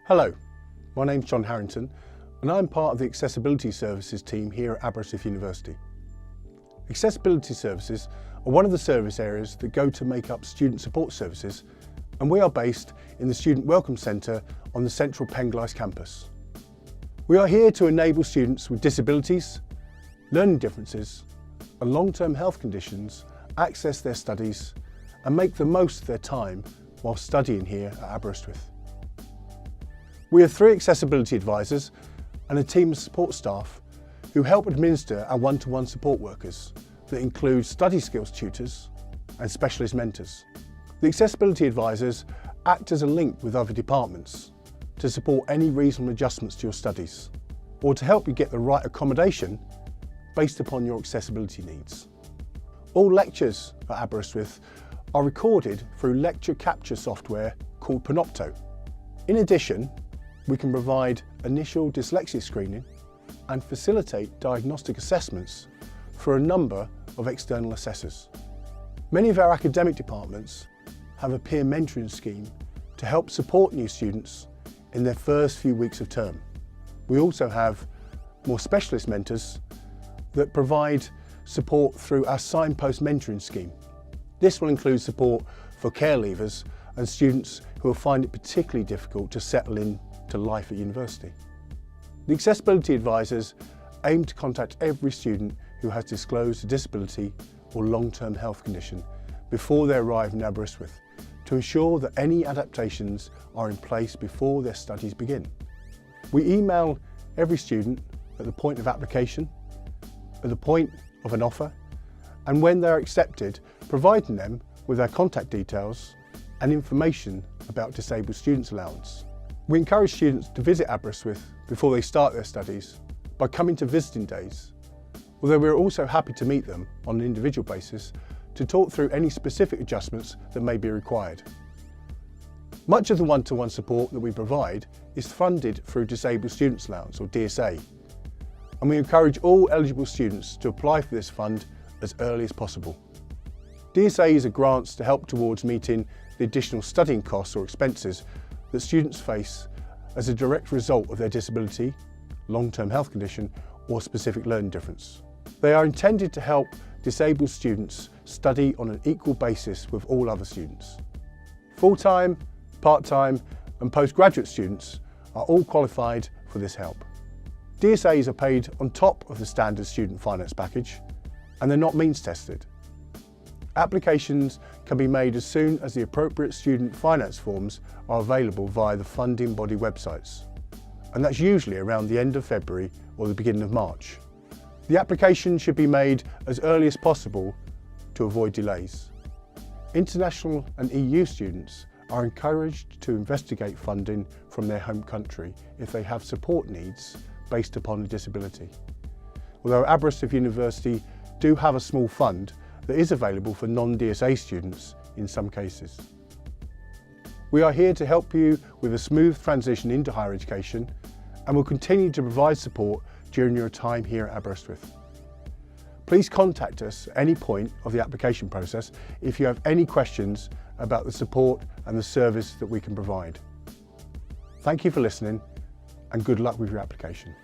Hello, my name's John Harrington and I'm part of the Accessibility Services team here at Aberystwyth University. Accessibility Services are one of the service areas that go to make up student support services, and we are based in the Student Welcome Centre on the central Penglis campus. We are here to enable students with disabilities, learning differences and long-term health conditions access their studies and make the most of their time while studying here at Aberystwyth. We have 3 accessibility advisors and a team of support staff who help administer our one-to-one support workers that include study skills tutors and specialist mentors. The accessibility advisors act as a link with other departments to support any reasonable adjustments to your studies or to help you get the right accommodation based upon your accessibility needs. All lectures at Aberystwyth are recorded through lecture capture software called Panopto. In addition, we can provide initial dyslexia screening and facilitate diagnostic assessments for a number of external assessors. Many of our academic departments have a peer mentoring scheme to help support new students in their first few weeks of term. We also have more specialist mentors that provide support through our signpost mentoring scheme. This will include support for care leavers and students who will find it particularly difficult to settle in to life at university. The accessibility advisors aim to contact every student who has disclosed a disability or long-term health condition before they arrive in Aberystwyth to ensure that any adaptations are in place before their studies begin. We email every student at the point of application, at the point of an offer, and when they're accepted, providing them with their contact details and information about Disabled Students Allowance. We encourage students to visit Aberystwyth before they start their studies by coming to visiting days, although we're also happy to meet them on an individual basis to talk through any specific adjustments that may be required. Much of the one-to-one support that we provide is funded through Disabled Students Allowance, or DSA, and we encourage all eligible students to apply for this fund as early as possible. DSAs are grants to help towards meeting the additional studying costs or expenses that students face as a direct result of their disability, long-term health condition or specific learning difference. They are intended to help disabled students study on an equal basis with all other students. Full-time, part-time and postgraduate students are all qualified for this help. DSAs are paid on top of the standard student finance package and they're not means tested. Applications can be made as soon as the appropriate student finance forms are available via the funding body websites, and that's usually around the end of February or the beginning of March. The application should be made as early as possible to avoid delays. International and EU students are encouraged to investigate funding from their home country if they have support needs based upon a disability. Although Aberystwyth University do have a small fund that is available for non-DSA students in some cases. We are here to help you with a smooth transition into higher education and will continue to provide support during your time here at Aberystwyth. Please contact us at any point of the application process if you have any questions about the support and the service that we can provide. Thank you for listening and good luck with your application.